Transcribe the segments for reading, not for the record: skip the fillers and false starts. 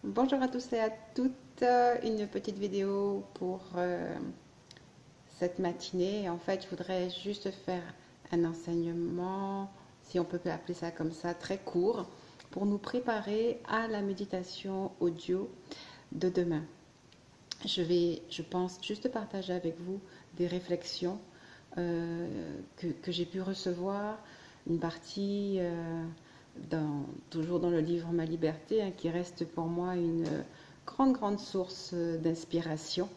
Bonjour à tous et à toutes, une petite vidéo pour cette matinée. En fait, je voudrais juste faire un enseignement, si on peut appeler ça comme ça, très court, pour nous préparer à la méditation audio de demain. Je pense, juste partager avec vous des réflexions que j'ai pu recevoir, une partie toujours dans le livre Ma liberté, hein, qui reste pour moi une grande source d'inspiration.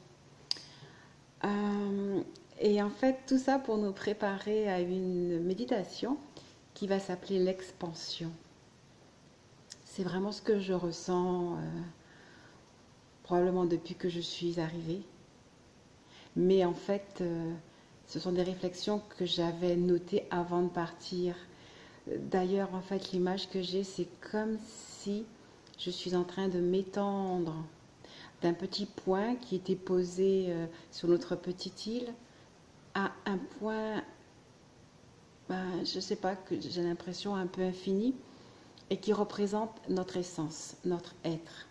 Et en fait, tout ça pour nous préparer à une méditation qui va s'appeler l'expansion. C'est vraiment ce que je ressens probablement depuis que je suis arrivée. Mais en fait, ce sont des réflexions que j'avais notées avant de partir. D'ailleurs, en fait, l'image que j'ai, c'est comme si je suis en train de m'étendre d'un petit point qui était posé sur notre petite île à un point, je ne sais pas, que j'ai l'impression un peu infini et qui représente notre essence, notre être.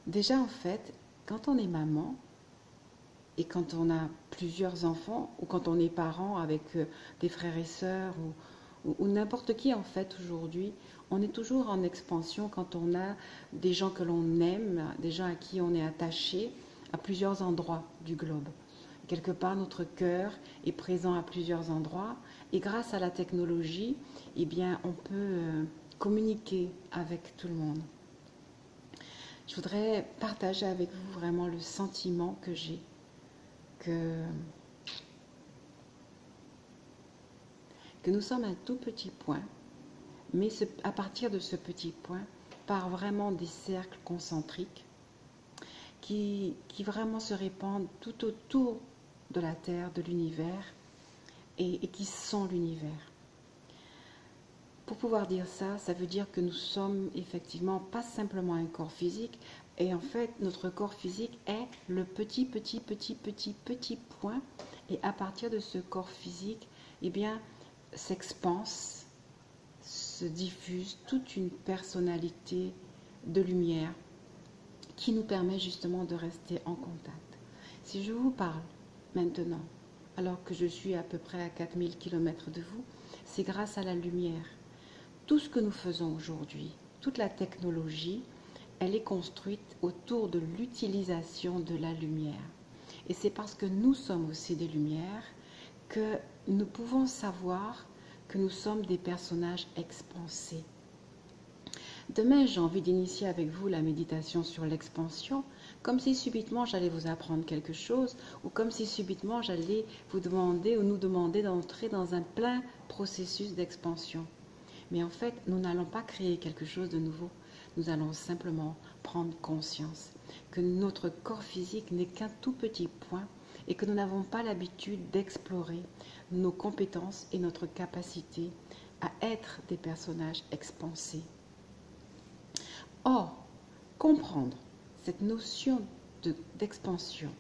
Déjà, en fait, quand on est maman et quand on a plusieurs enfants ou quand on est parent avec des frères et sœurs ou n'importe qui en fait aujourd'hui, on est toujours en expansion quand on a des gens que l'on aime, des gens à qui on est attaché à plusieurs endroits du globe. Quelque part, notre cœur est présent à plusieurs endroits et grâce à la technologie, eh bien, on peut communiquer avec tout le monde. Je voudrais partager avec vous vraiment le sentiment que j'ai, que nous sommes un tout petit point, mais à partir de ce petit point, par vraiment des cercles concentriques qui vraiment se répandent tout autour de la Terre, de l'univers, et qui sont l'univers. Pour pouvoir dire ça, ça veut dire que nous sommes effectivement pas simplement un corps physique, et en fait notre corps physique est le petit point, et à partir de ce corps physique, eh bien, s'expanse, se diffuse toute une personnalité de lumière qui nous permet justement de rester en contact. Si je vous parle maintenant, alors que je suis à peu près à 4000 km de vous, c'est grâce à la lumière. Tout ce que nous faisons aujourd'hui, toute la technologie, elle est construite autour de l'utilisation de la lumière. Et c'est parce que nous sommes aussi des lumières que nous pouvons savoir que nous sommes des personnages expansés. Demain, j'ai envie d'initier avec vous la méditation sur l'expansion, comme si subitement j'allais vous apprendre quelque chose, ou comme si subitement j'allais vous demander ou nous demander d'entrer dans un plein processus d'expansion. Mais en fait, nous n'allons pas créer quelque chose de nouveau. Nous allons simplement prendre conscience que notre corps physique n'est qu'un tout petit point et que nous n'avons pas l'habitude d'explorer nos compétences et notre capacité à être des personnages expansés. Or, comprendre cette notion d'expansion,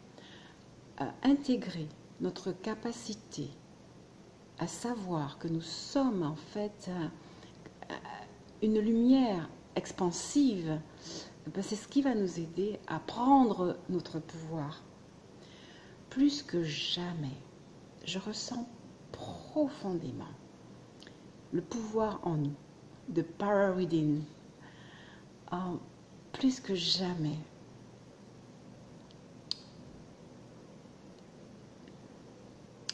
intégrer notre capacité à savoir que nous sommes en fait une lumière expansive, c'est ce qui va nous aider à prendre notre pouvoir. Plus que jamais, je ressens profondément le pouvoir en nous, the power within. Plus que jamais,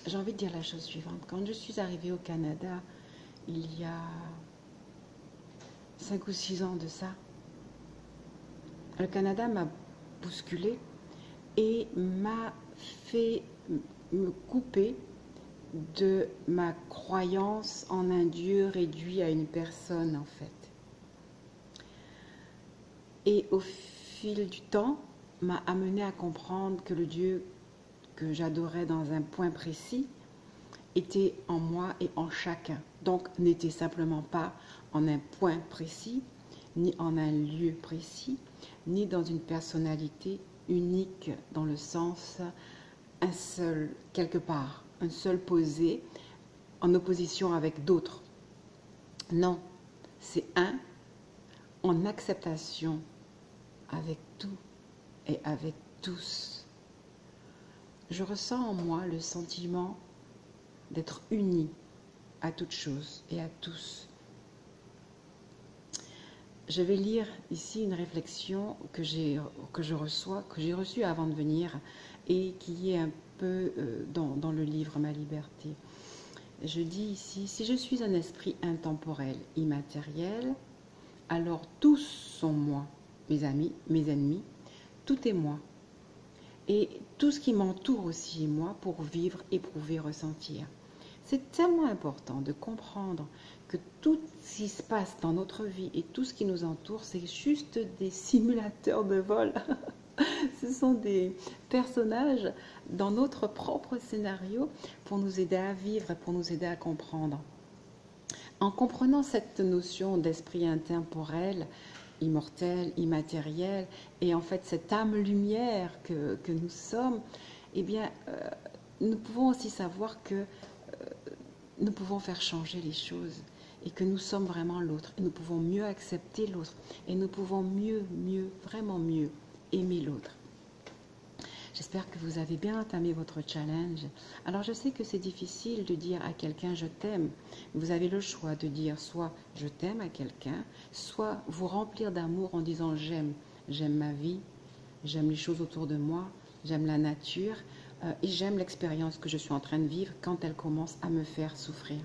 j'ai envie de dire la chose suivante. Quand je suis arrivée au Canada, il y a 5 ou 6 ans de ça, le Canada m'a bousculée et m'a fait me couper de ma croyance en un Dieu réduit à une personne en fait. Et au fil du temps, m'a amené à comprendre que le Dieu que j'adorais dans un point précis était en moi et en chacun. Donc n'était simplement pas en un point précis, ni en un lieu précis, ni dans une personnalité unique dans le sens un seul quelque part, un seul posé en opposition avec d'autres. Non, c'est un en acceptation avec tout et avec tous. Je ressens en moi le sentiment d'être uni à toutes choses et à tous. Je vais lire ici une réflexion que j'ai reçue avant de venir et qui est un peu dans le livre Ma liberté. Je dis ici, si je suis un esprit intemporel, immatériel, alors tous sont moi, mes amis, mes ennemis, tout est moi. Et tout ce qui m'entoure aussi est moi pour vivre, éprouver, ressentir. C'est tellement important de comprendre que tout ce qui se passe dans notre vie et tout ce qui nous entoure, c'est juste des simulateurs de vol. Ce sont des personnages dans notre propre scénario pour nous aider à vivre et pour nous aider à comprendre. En comprenant cette notion d'esprit intemporel, immortel, immatériel, et en fait cette âme lumière que nous sommes, eh bien, nous pouvons aussi savoir que nous pouvons faire changer les choses et que nous sommes vraiment l'autre. Et nous pouvons mieux accepter l'autre et nous pouvons vraiment mieux aimer l'autre. J'espère que vous avez bien entamé votre challenge. Alors je sais que c'est difficile de dire à quelqu'un je t'aime. Vous avez le choix de dire soit je t'aime à quelqu'un, soit vous remplir d'amour en disant j'aime ma vie, j'aime les choses autour de moi, j'aime la nature et j'aime l'expérience que je suis en train de vivre quand elle commence à me faire souffrir.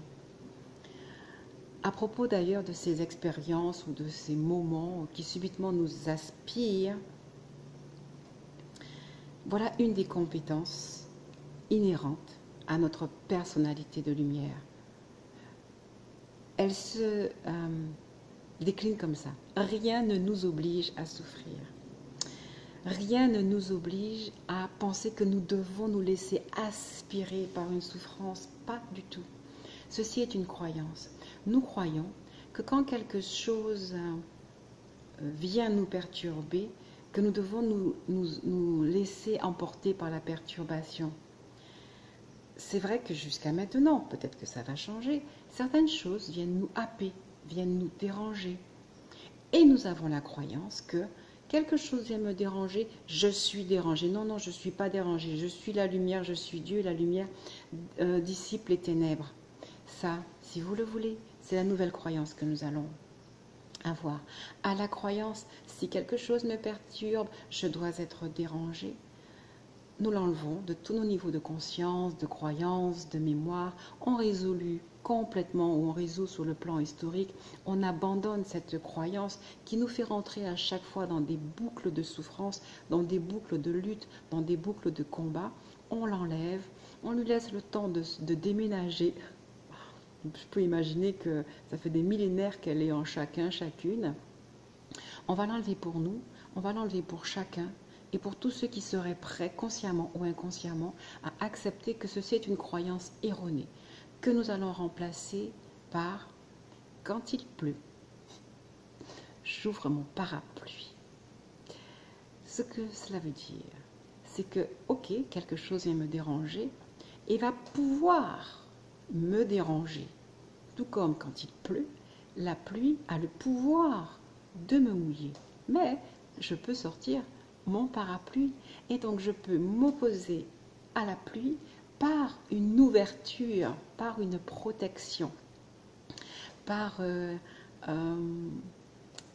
À propos d'ailleurs de ces expériences ou de ces moments qui subitement nous aspirent, voilà une des compétences inhérentes à notre personnalité de lumière. Elle se décline comme ça. Rien ne nous oblige à souffrir. Rien ne nous oblige à penser que nous devons nous laisser aspirer par une souffrance. Pas du tout. Ceci est une croyance. Nous croyons que quand quelque chose vient nous perturber, que nous devons nous laisser emporter par la perturbation. C'est vrai que jusqu'à maintenant, peut-être que ça va changer, certaines choses viennent nous happer, viennent nous déranger. Et nous avons la croyance que quelque chose vient me déranger, je suis dérangé. Non, non, je ne suis pas dérangé. Je suis la lumière, je suis Dieu, la lumière dissipe les ténèbres. Ça, si vous le voulez, c'est la nouvelle croyance que nous allons avoir. À la croyance, si quelque chose me perturbe, je dois être dérangé. Nous l'enlevons de tous nos niveaux de conscience, de croyance, de mémoire. On résout complètement ou on résout sur le plan historique. On abandonne cette croyance qui nous fait rentrer à chaque fois dans des boucles de souffrance, dans des boucles de lutte, dans des boucles de combat. On l'enlève, on lui laisse le temps de déménager. Je peux imaginer que ça fait des millénaires qu'elle est en chacun, chacune. On va l'enlever pour nous, on va l'enlever pour chacun et pour tous ceux qui seraient prêts, consciemment ou inconsciemment, à accepter que ceci est une croyance erronée, que nous allons remplacer par « quand il pleut, j'ouvre mon parapluie ». Ce que cela veut dire, c'est que, ok, quelque chose vient me déranger et va pouvoir me déranger. Tout comme quand il pleut, la pluie a le pouvoir de me mouiller. Mais je peux sortir mon parapluie et donc je peux m'opposer à la pluie par une ouverture, par une protection, par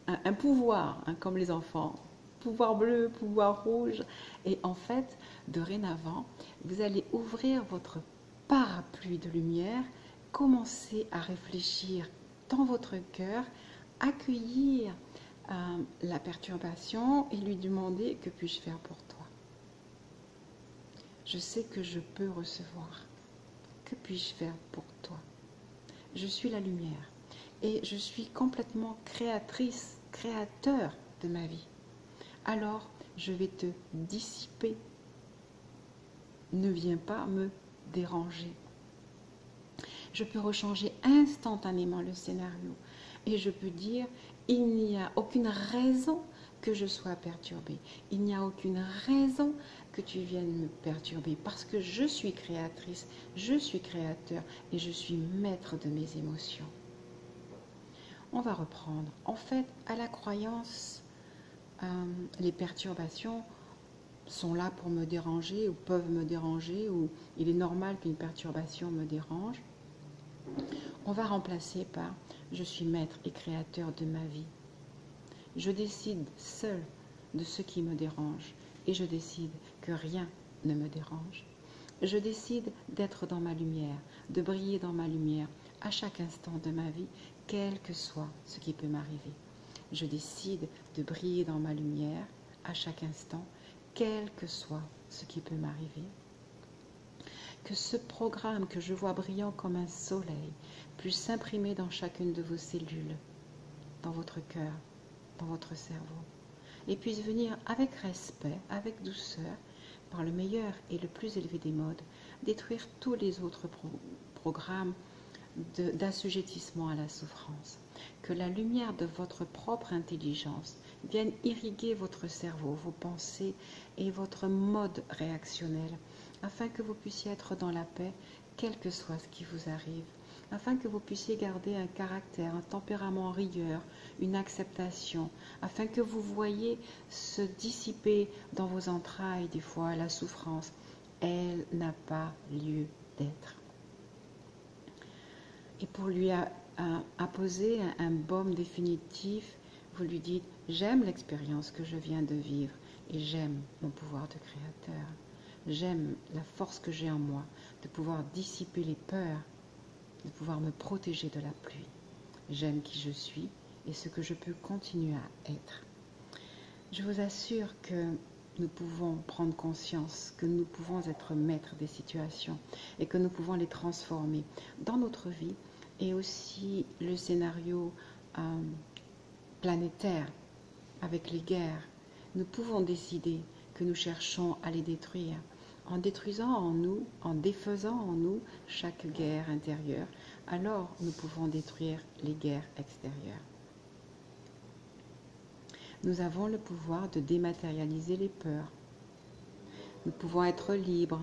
un pouvoir, hein, comme les enfants. Pouvoir bleu, pouvoir rouge. Et en fait, dorénavant, vous allez ouvrir votre parapluie de lumière. Commencez à réfléchir dans votre cœur, accueillir la perturbation et lui demander « Que puis-je faire pour toi ?» Je sais que je peux recevoir. Que puis-je faire pour toi? Je suis la lumière et je suis complètement créatrice, créateur de ma vie. Alors, je vais te dissiper. Ne viens pas me déranger. Je peux rechanger instantanément le scénario et je peux dire il n'y a aucune raison que je sois perturbée. Il n'y a aucune raison que tu viennes me perturber parce que je suis créatrice, je suis créateur et je suis maître de mes émotions. On va reprendre. En fait, à la croyance, les perturbations sont là pour me déranger ou peuvent me déranger, ou il est normal qu'une perturbation me dérange. On va remplacer par « je suis maître et créateur de ma vie ». Je décide seul de ce qui me dérange et je décide que rien ne me dérange. Je décide d'être dans ma lumière, de briller dans ma lumière à chaque instant de ma vie, quel que soit ce qui peut m'arriver. Je décide de briller dans ma lumière à chaque instant, quel que soit ce qui peut m'arriver. Que ce programme que je vois brillant comme un soleil puisse s'imprimer dans chacune de vos cellules, dans votre cœur, dans votre cerveau, et puisse venir avec respect, avec douceur, par le meilleur et le plus élevé des modes, détruire tous les autres programmes d'assujettissement à la souffrance. Que la lumière de votre propre intelligence vienne irriguer votre cerveau, vos pensées et votre mode réactionnel, afin que vous puissiez être dans la paix, quel que soit ce qui vous arrive, afin que vous puissiez garder un caractère, un tempérament rieur, une acceptation, afin que vous voyiez se dissiper dans vos entrailles des fois la souffrance. Elle n'a pas lieu d'être. Et pour lui apposer un baume définitif, vous lui dites « J'aime l'expérience que je viens de vivre et j'aime mon pouvoir de créateur. J'aime la force que j'ai en moi de pouvoir dissiper les peurs, de pouvoir me protéger de la pluie. J'aime qui je suis et ce que je peux continuer à être. » Je vous assure que nous pouvons prendre conscience, que nous pouvons être maîtres des situations et que nous pouvons les transformer dans notre vie et aussi le scénario planétaire avec les guerres. Nous pouvons décider que nous cherchons à les détruire en détruisant en nous, en défaisant en nous chaque guerre intérieure. Alors nous pouvons détruire les guerres extérieures. Nous avons le pouvoir de dématérialiser les peurs. Nous pouvons être libres,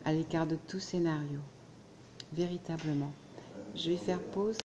à l'écart de tout scénario. Véritablement. Je vais faire pause.